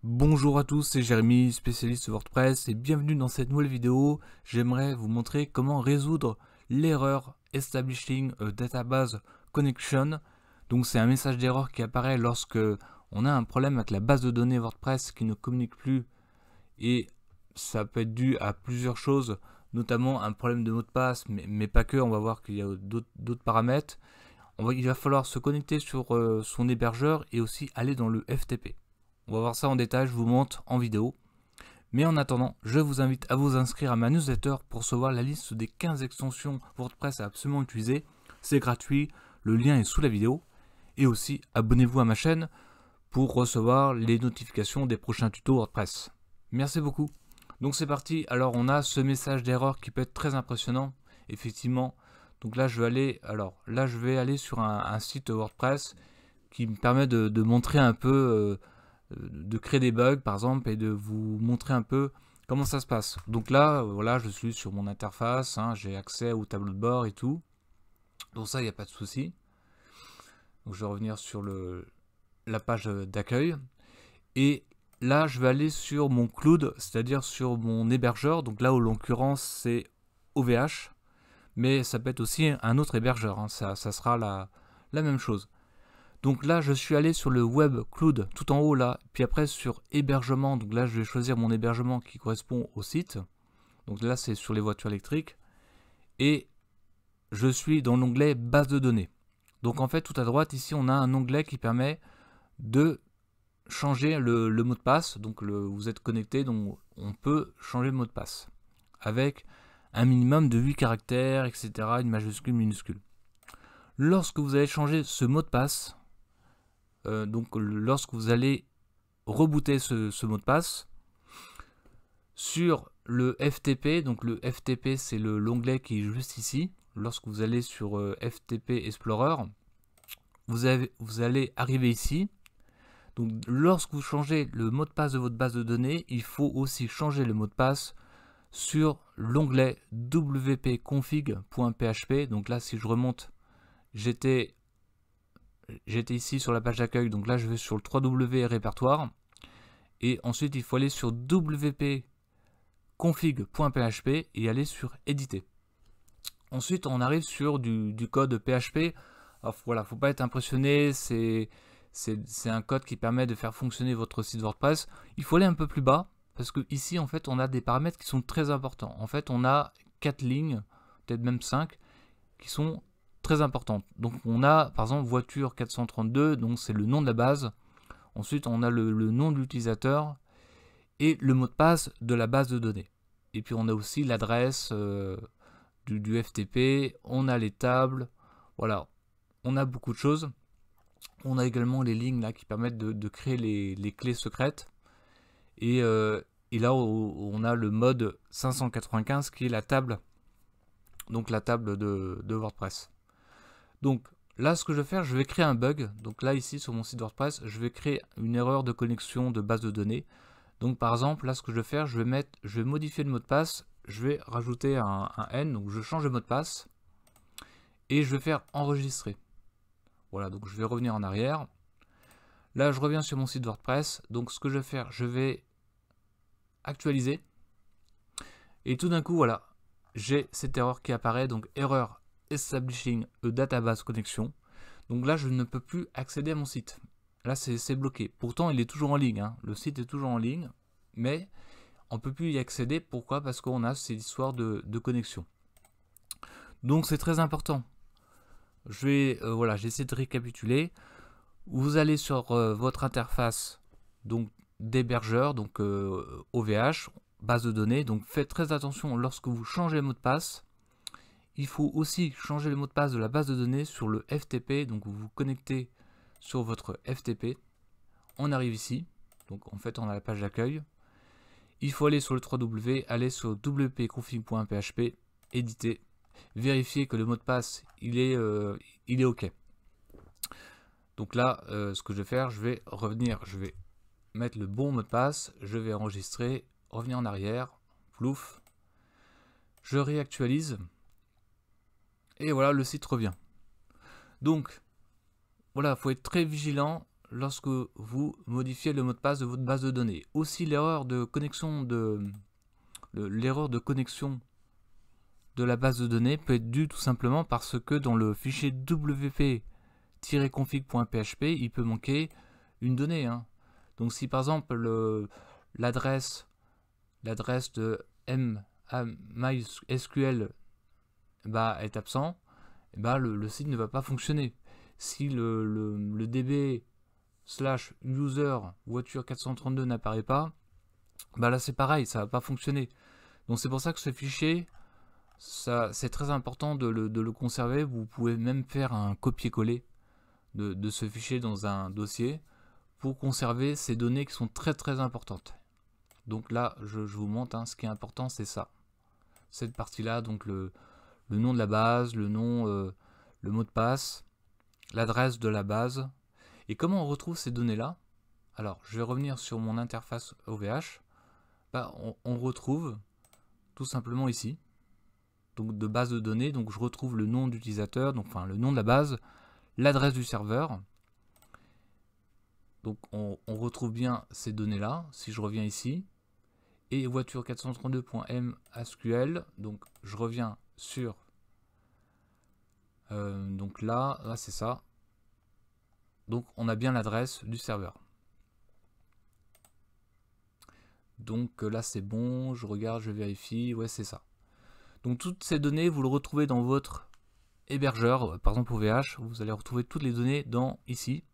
Bonjour à tous, c'est Jérémy, spécialiste WordPress et bienvenue dans cette nouvelle vidéo. J'aimerais vous montrer comment résoudre l'erreur Establishing a Database Connection. Donc c'est un message d'erreur qui apparaît lorsque on a un problème avec la base de données WordPress qui ne communique plus, et ça peut être dû à plusieurs choses, notamment un problème de mot de passe, mais pas que. On va voir qu'il y a d'autres paramètres. Il va falloir se connecter sur son hébergeur et aussi aller dans le FTP. On va voir ça en détail, je vous montre en vidéo. Mais en attendant, je vous invite à vous inscrire à ma newsletter pour recevoir la liste des 15 extensions WordPress à absolument utiliser. C'est gratuit, le lien est sous la vidéo. Et aussi, abonnez-vous à ma chaîne pour recevoir les notifications des prochains tutos WordPress. Merci beaucoup. Donc c'est parti. Alors on a ce message d'erreur qui peut être très impressionnant, effectivement. Donc là je vais aller sur un site WordPress qui me permet de montrer un peu, de créer des bugs par exemple, et de vous montrer un peu comment ça se passe. Donc là, voilà, je suis sur mon interface, j'ai accès au tableau de bord et tout. Donc ça, il n'y a pas de souci. Donc je vais revenir sur la page d'accueil. Et là, je vais aller sur mon cloud, c'est-à-dire sur mon hébergeur. Donc là, en l'occurrence, c'est OVH. Mais ça peut être aussi un autre hébergeur, ça sera la même chose. Donc là, je suis allé sur le Web Cloud tout en haut là, puis après sur hébergement. Donc là, je vais choisir mon hébergement qui correspond au site. Donc là, c'est sur les voitures électriques. Et je suis dans l'onglet base de données. Donc en fait, tout à droite, ici, on a un onglet qui permet de changer le mot de passe. Donc vous êtes connecté, donc on peut changer le mot de passe avec un minimum de 8 caractères, etc. Une majuscule, minuscule. Lorsque vous allez changer ce mot de passe, donc lorsque vous allez rebooter ce mot de passe sur le FTP, donc le FTP c'est l'onglet qui est juste ici. Lorsque vous allez sur FTP Explorer, vous allez arriver ici. Donc lorsque vous changez le mot de passe de votre base de données, il faut aussi changer le mot de passe sur l'onglet wp-config.php. Donc là, si je remonte, j'étais ici sur la page d'accueil, donc là je vais sur le 3W répertoire, et ensuite il faut aller sur wp-config.php et aller sur éditer. Ensuite on arrive sur du code PHP. Alors voilà, faut pas être impressionné, c'est un code qui permet de faire fonctionner votre site WordPress. Il faut aller un peu plus bas, parce que ici en fait on a des paramètres qui sont très importants. En fait on a 4 lignes, peut-être même 5, qui sont très importantes. Donc on a par exemple voiture 432, donc c'est le nom de la base. Ensuite on a le nom de l'utilisateur et le mot de passe de la base de données. Et puis on a aussi l'adresse du FTP, on a les tables, voilà, on a beaucoup de choses. On a également les lignes là qui permettent de créer les clés secrètes. Et là on a le mode 595 qui est la table, donc la table de WordPress. Donc là ce que je vais faire, je vais créer un bug. Donc là ici sur mon site WordPress, je vais créer une erreur de connexion de base de données. Donc par exemple là ce que je vais faire, je vais modifier le mot de passe, je vais rajouter un N, donc je change le mot de passe et je vais faire enregistrer. Voilà, donc je vais revenir en arrière. Là je reviens sur mon site WordPress. Donc ce que je vais faire, je vais actualiser. Et tout d'un coup, voilà, j'ai cette erreur qui apparaît, donc erreur Establishing a Database Connection. Donc là, je ne peux plus accéder à mon site. Là, c'est bloqué. Pourtant, il est toujours en ligne. Le site est toujours en ligne, mais on ne peut plus y accéder. Pourquoi? Parce qu'on a cette histoire de connexion. Donc, c'est très important. Voilà, j'essaie de récapituler. Vous allez sur votre interface donc d'hébergeur, donc OVH, base de données. Donc faites très attention lorsque vous changez le mot de passe. Il faut aussi changer le mot de passe de la base de données sur le FTP. Donc vous vous connectez sur votre FTP. On arrive ici. Donc en fait on a la page d'accueil. Il faut aller sur le 3W, aller sur wp-config.php, éditer, vérifier que le mot de passe il est OK. Donc là, ce que je vais faire, je vais revenir, je vais mettre le bon mot de passe, je vais enregistrer, revenir en arrière, plouf, je réactualise, et voilà, le site revient. Donc, voilà, il faut être très vigilant lorsque vous modifiez le mot de passe de votre base de données. Aussi, l'erreur de connexion de la base de données peut être due tout simplement parce que dans le fichier wp-config.php, il peut manquer une donnée. Donc si par exemple l'adresse de MySQL est absent, le site ne va pas fonctionner. Si le db/user voiture 432 n'apparaît pas, là c'est pareil, ça va pas fonctionner. Donc c'est pour ça que ce fichier, c'est très important de le conserver. Vous pouvez même faire un copier-coller de ce fichier dans un dossier pour conserver ces données qui sont très importantes. Donc là je vous montre, ce qui est important, c'est ça, cette partie là, donc le nom de la base, le nom, le mot de passe, l'adresse de la base. Et comment on retrouve ces données là? Alors je vais revenir sur mon interface OVH. On retrouve tout simplement ici, donc de base de données. Donc je retrouve le nom d'utilisateur, donc enfin le nom de la base, l'adresse du serveur. Donc on retrouve bien ces données là. Si je reviens ici, et voiture 432.msql, donc je reviens sur donc là c'est ça. Donc on a bien l'adresse du serveur. Donc là c'est bon, je regarde, je vérifie, ouais c'est ça. Donc toutes ces données, vous le retrouvez dans votre hébergeur, par exemple OVH, vous allez retrouver toutes les données dans ici.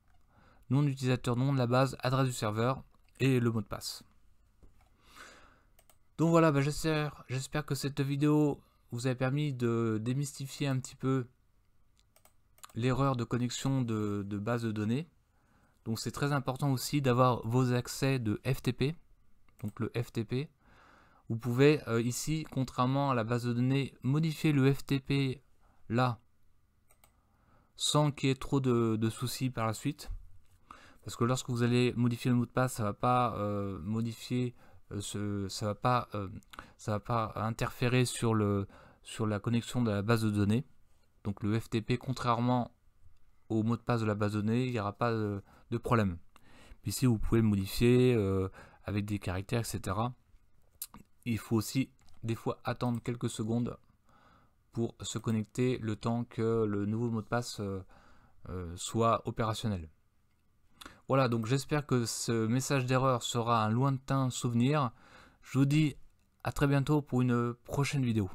Nom d'utilisateur, nom de la base, adresse du serveur et le mot de passe. Donc voilà, j'espère que cette vidéo vous a permis de démystifier un petit peu l'erreur de connexion de base de données. Donc c'est très important aussi d'avoir vos accès de FTP. Donc le FTP, vous pouvez ici, contrairement à la base de données, modifier le FTP là sans qu'il y ait trop de soucis par la suite, parce que lorsque vous allez modifier le mot de passe, ça va pas modifier ça va pas interférer sur la connexion de la base de données. Donc le FTP, contrairement au mot de passe de la base de données, il n'y aura pas de problème. Puis ici vous pouvez le modifier avec des caractères, etc. Il faut aussi des fois attendre quelques secondes pour se connecter, le temps que le nouveau mot de passe soit opérationnel. Voilà, donc j'espère que ce message d'erreur sera un lointain souvenir. Je vous dis à très bientôt pour une prochaine vidéo.